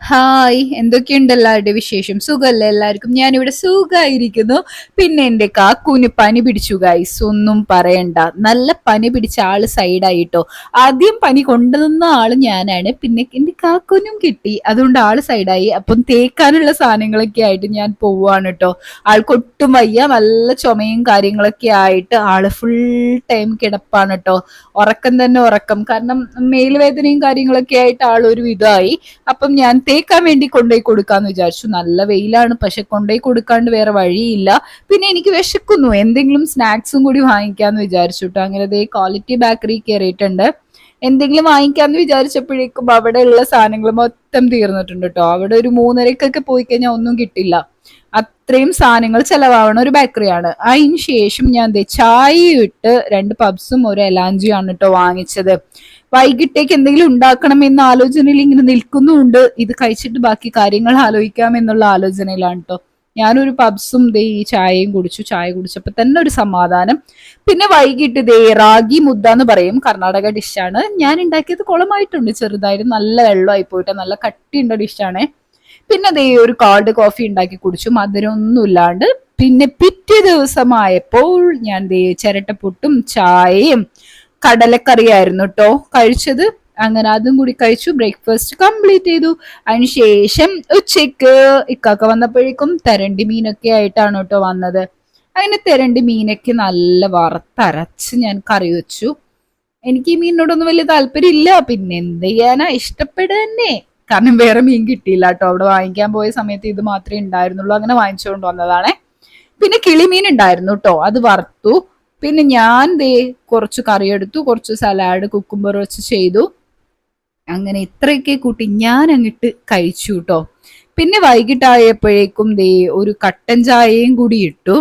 Hi, എന്തൊക്കെയുണ്ട് എല്ലാവരുടെ വിശേഷം? സുഖല്ലേ എല്ലാവർക്കും? ഞാനിവിടെ സുഖമായിരിക്കുന്നു. പിന്നെ എന്റെ കാക്കൂന് പനി പിടിച്ചു ഗൈസ്, ഒന്നും പറയണ്ട. നല്ല പനി പിടിച്ച ആള് സൈഡായിട്ടോ. ആദ്യം പനി കൊണ്ടുവന്ന ആള് ഞാനാണ്, പിന്നെ എന്റെ കാക്കൂനും കിട്ടി, അതുകൊണ്ട് ആള് സൈഡായി. അപ്പം തേക്കാനുള്ള സാധനങ്ങളൊക്കെ ആയിട്ട് ഞാൻ പോവാണ് കേട്ടോ. ആൾക്കൊട്ടും വയ്യ, നല്ല ചുമയും കാര്യങ്ങളൊക്കെ ആയിട്ട് ആള് ഫുൾ ടൈം കിടപ്പാണ് കേട്ടോ. ഉറക്കം തന്നെ ഉറക്കം, കാരണം മേലുവേദനയും കാര്യങ്ങളൊക്കെ ആയിട്ട് ആളൊരു വിധമായി. അപ്പം ഞാൻ തേക്കാൻ വേണ്ടി കൊണ്ടുപോയി കൊടുക്കാന്ന് വിചാരിച്ചു. നല്ല വെയിലാണ്, പക്ഷെ കൊണ്ടുപോയി കൊടുക്കാണ്ട് വേറെ വഴിയില്ല. പിന്നെ എനിക്ക് വിശക്കുന്നു, എന്തെങ്കിലും സ്നാക്സും കൂടി വാങ്ങിക്കാന്ന് വിചാരിച്ചു കേട്ടോ. അങ്ങനെ ദേ ക്വാളിറ്റി ബേക്കറി കയറിയിട്ടുണ്ട്. എന്തെങ്കിലും വാങ്ങിക്കാന്ന് വിചാരിച്ചപ്പോഴേക്കും അവിടെ ഉള്ള സാധനങ്ങൾ മൊത്തം തീർന്നിട്ടുണ്ട് കേട്ടോ. അവിടെ ഒരു 3:30 പോയി കഴിഞ്ഞാൽ ഒന്നും കിട്ടില്ല. അത്രയും സാധനങ്ങൾ ചെലവാവണ ഒരു ബേക്കറിയാണ്. അതിന് ശേഷം ഞാൻ ദേ ചായ ഇട്ട് 2 പബ്സും ഒരു എലാഞ്ചിയാണ് കേട്ടോ വാങ്ങിച്ചത്. വൈകിട്ടേക്ക് എന്തെങ്കിലും ഉണ്ടാക്കണം എന്ന ആലോചനയിൽ ഇങ്ങനെ നിൽക്കുന്നുണ്ട്. ഇത് കഴിച്ചിട്ട് ബാക്കി കാര്യങ്ങൾ ആലോചിക്കാം എന്നുള്ള ആലോചനയിലാണ് കേട്ടോ. ഞാനൊരു പബ്സും ദേ ഈ ചായയും കുടിച്ചു. ചായ കുടിച്ചപ്പോ തന്നെ ഒരു സമാധാനം. പിന്നെ വൈകിട്ട് ദേ റാഗി മുദ്ദ എന്ന് പറയും, കർണാടക ഡിഷാണ്. ഞാൻ ഉണ്ടാക്കിയത് കുളമായിട്ടുണ്ട് ചെറുതായിട്ട്, നല്ല വെള്ളമായി പോയിട്ട് നല്ല കട്ടിയുള്ള ഡിഷാണ്. പിന്നെ ദേ ഒരു കാർഡ് കോഫി ഉണ്ടാക്കി കുടിച്ചു, മധുരമൊന്നും ഇല്ലാണ്ട്. പിന്നെ പിറ്റേ ദിവസമായപ്പോൾ ഞാൻ ദേ ചിരട്ടപ്പുട്ടും ചായയും കടലക്കറിയായിരുന്നു കേട്ടോ കഴിച്ചത്. അങ്ങനെ അതും കൂടി കഴിച്ചു, ബ്രേക്ക്ഫാസ്റ്റ് കംപ്ലീറ്റ് ചെയ്തു. അതിനുശേഷം ഉച്ചക്ക് ഇക്കാക്ക വന്നപ്പോഴേക്കും തെരണ്ടി മീനൊക്കെ ആയിട്ടാണ് കേട്ടോ വന്നത്. അങ്ങനെ തെരണ്ടി മീനൊക്കെ നല്ല വറുത്തരച്ച് ഞാൻ കറി വെച്ചു. എനിക്ക് ഈ മീനിനോടൊന്നും വലിയ താല്പര്യം ഇല്ല, പിന്നെ എന്ത് ചെയ്യാനാ, ഇഷ്ടപ്പെടുക തന്നെ. കാരണം വേറെ മീൻ കിട്ടിയില്ല കേട്ടോ. അവിടെ വാങ്ങിക്കാൻ പോയ സമയത്ത് ഇത് മാത്രമേ ഉണ്ടായിരുന്നുള്ളൂ, അങ്ങനെ വാങ്ങിച്ചുകൊണ്ട് വന്നതാണേ. പിന്നെ കിളിമീൻ ഉണ്ടായിരുന്നു കേട്ടോ, അത് വറുത്തു. പിന്നെ ഞാൻ ദേ കുറച്ച് കറി എടുത്തു, കുറച്ച് സലാഡ് കുക്കുംബർ വെച്ച് ചെയ്തു. അങ്ങനെ ഇത്രയൊക്കെ കൂട്ടി ഞാൻ അങ്ങിട്ട് കഴിച്ചു കേട്ടോ. പിന്നെ വൈകിട്ടായപ്പോഴേക്കും ദേ ഒരു കട്ടൻ ചായയും കൂടി ഇട്ടു.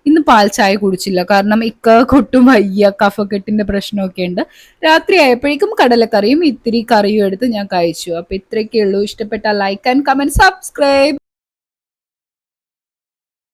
ഇന്ന് പാൽ ചായ കുടിച്ചില്ല, കാരണം കൊട്ടും വയ്യ, കഫക്കെട്ടിന്റെ പ്രശ്നമൊക്കെ ഉണ്ട്. രാത്രി ആയപ്പോഴേക്കും കടലക്കറിയും ഇത്തിരി കറിയും എടുത്ത് ഞാൻ കഴിച്ചു. അപ്പൊ ഇത്രയൊക്കെ ഉള്ളൂ. ഇഷ്ടപ്പെട്ട ലൈക്ക് ആൻഡ് കമന്റ് സബ്സ്ക്രൈബ്.